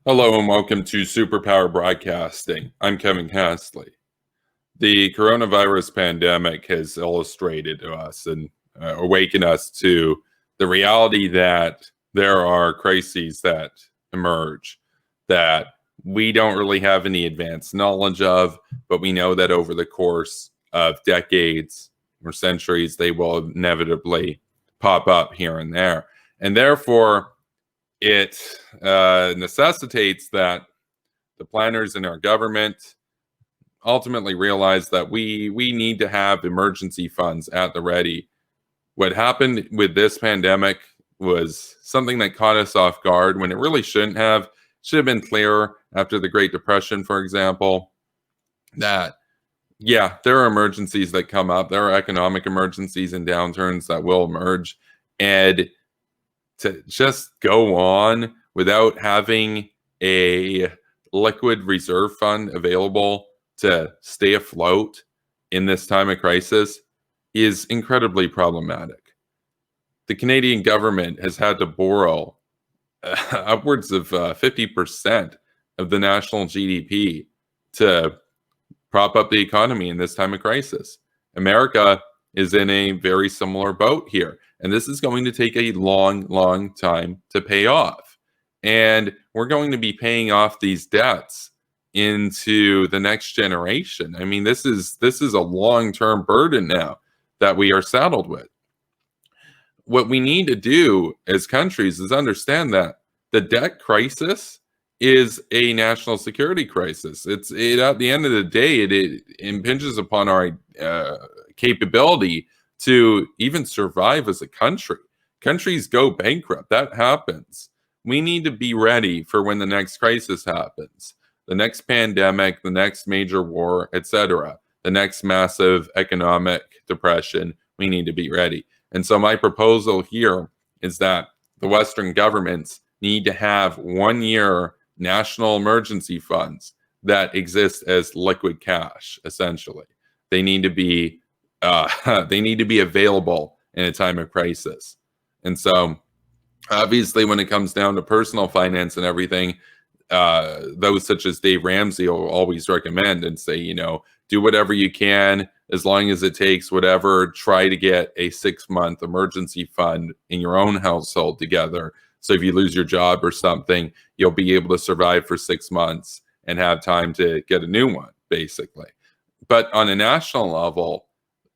Hello and welcome to Superpower Broadcasting. I'm Kevin Castley. The coronavirus pandemic has illustrated to us and awakened us to the reality that there are crises that emerge that we don't really have any advanced knowledge of, but we know that over the course of decades or centuries, they will inevitably pop up here and there. And therefore, it necessitates that the planners in our government ultimately realize that we need to have emergency funds at the ready. What happened with this pandemic was something that caught us off guard when it really shouldn't have. Should have been clearer after the Great Depression, for example, that yeah, there are emergencies that come up. There are economic emergencies and downturns that will emerge. And to just go on without having a liquid reserve fund available to stay afloat in this time of crisis is incredibly problematic. The Canadian government has had to borrow upwards of 50% of the national GDP to prop up the economy in this time of crisis. America is in a very similar boat here. And this is going to take a long, long time to pay off. And we're going to be paying off these debts into the next generation. I mean, this is a long-term burden now that we are saddled with. What we need to do as countries is understand that the debt crisis is a national security crisis. At the end of the day, it impinges upon our capability to even survive as a country. Countries go bankrupt. That happens. We need to be ready for when the next crisis happens, the next pandemic, the next major war, etc., the next massive economic depression. We need to be ready. And so my proposal here is that the Western governments need to have 1 year national emergency funds that exist as liquid cash, essentially. They need to be available in a time of crisis. And so obviously when it comes down to personal finance and everything, those such as Dave Ramsey will always recommend and say, do whatever you can, as long as it takes whatever, try to get a 6-month emergency fund in your own household together. So if you lose your job or something, you'll be able to survive for 6 months and have time to get a new one, basically. But on a national level,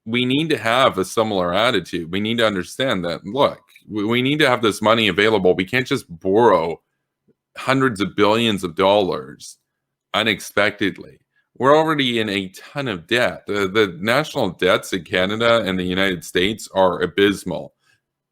we need to have a similar attitude. We need to understand that, look, we need to have this money available. We can't just borrow hundreds of billions of dollars unexpectedly. We're already in a ton of debt. The national debts in Canada and the United States are abysmal.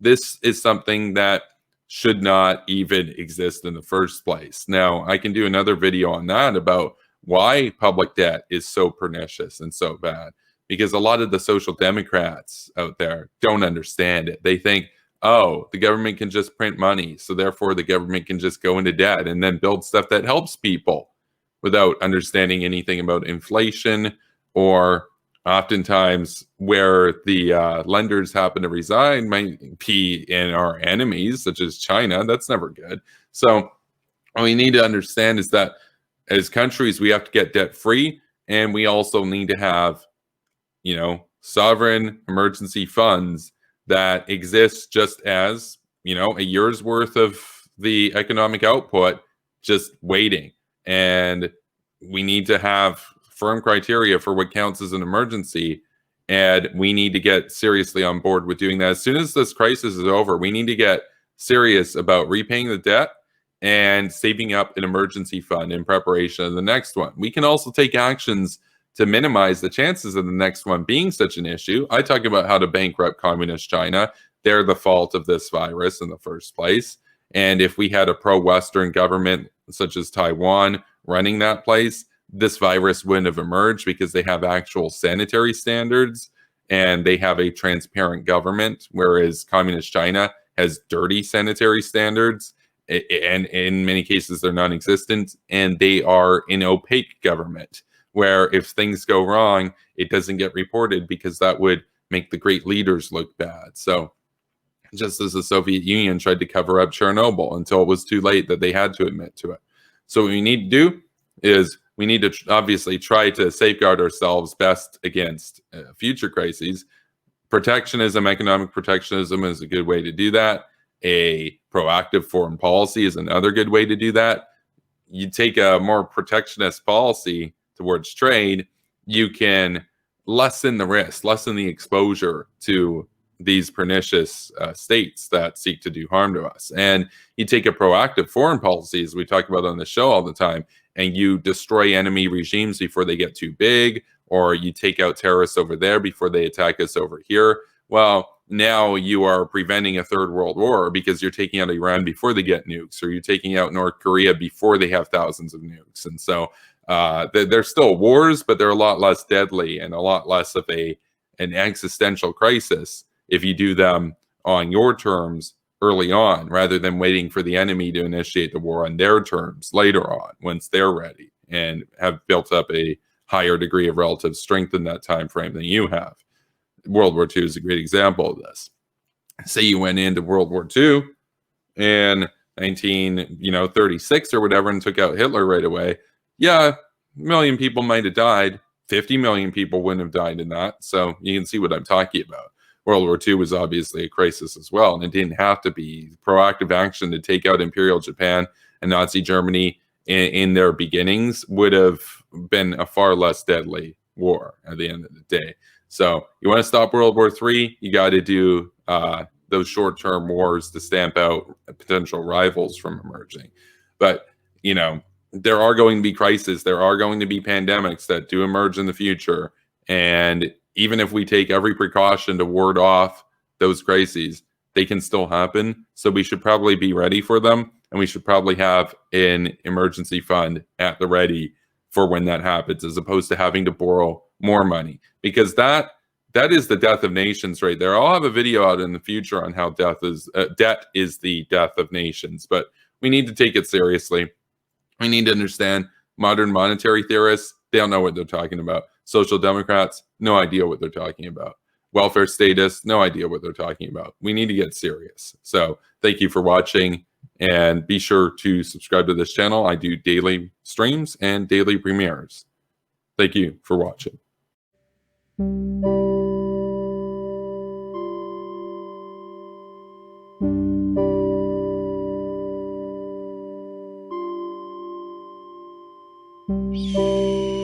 This is something that should not even exist in the first place. Now, I can do another video on that about why public debt is so pernicious and so bad. Because a lot of the social democrats out there don't understand it. They think, oh, the government can just print money, so therefore the government can just go into debt and then build stuff that helps people without understanding anything about inflation, or oftentimes where the lenders happen to reside might be in our enemies, such as China. That's never good. So what we need to understand is that as countries, we have to get debt free, and we also need to have sovereign emergency funds that exist just as, a year's worth of the economic output just waiting. And we need to have firm criteria for what counts as an emergency. And we need to get seriously on board with doing that. As soon as this crisis is over, we need to get serious about repaying the debt and saving up an emergency fund in preparation of the next one. We can also take actions to minimize the chances of the next one being such an issue. I talk about how to bankrupt communist China. They're the fault of this virus in the first place. And if we had a pro-Western government such as Taiwan running that place, this virus wouldn't have emerged because they have actual sanitary standards and they have a transparent government, whereas communist China has dirty sanitary standards, and in many cases they're non-existent, and they are an opaque government where if things go wrong, it doesn't get reported because that would make the great leaders look bad. So just as the Soviet Union tried to cover up Chernobyl until it was too late that they had to admit to it. So what we need to do is we need to obviously try to safeguard ourselves best against future crises. Protectionism, economic protectionism is a good way to do that. A proactive foreign policy is another good way to do that. You take a more protectionist policy towards trade, you can lessen the risk, lessen the exposure to these pernicious states that seek to do harm to us. And you take a proactive foreign policy, as we talk about on the show all the time, and you destroy enemy regimes before they get too big, or you take out terrorists over there before they attack us over here. Well, now you are preventing a third world war because you're taking out Iran before they get nukes, or you're taking out North Korea before they have thousands of nukes. And so they're still wars, but they're a lot less deadly and a lot less of an existential crisis if you do them on your terms early on, rather than waiting for the enemy to initiate the war on their terms later on, once they're ready and have built up a higher degree of relative strength in that time frame than you have. World War II is a great example of this. Say you went into World War II in 1936 or whatever and took out Hitler right away. Yeah, 1 million people might have died. 50 million people wouldn't have died in that. So you can see what I'm talking about. World War II was obviously a crisis as well, and it didn't have to be. Proactive action to take out Imperial Japan and Nazi Germany in their beginnings would have been a far less deadly war at the end of the day. So you want to stop World War III, you got to do those short-term wars to stamp out potential rivals from emerging. But, there are going to be crises. There are going to be pandemics that do emerge in the future. And even if we take every precaution to ward off those crises, they can still happen. So we should probably be ready for them. And we should probably have an emergency fund at the ready for when that happens, as opposed to having to borrow more money, because that is the death of nations right there. I'll have a video out in the future on how debt is the death of nations, but we need to take it seriously. We need to understand modern monetary theorists, they don't know what they're talking about. Social democrats, no idea what they're talking about. Welfare statists, no idea what they're talking about. We need to get serious. So thank you for watching, and be sure to subscribe to this channel. I do daily streams and daily premieres. Thank you for watching. Thank you.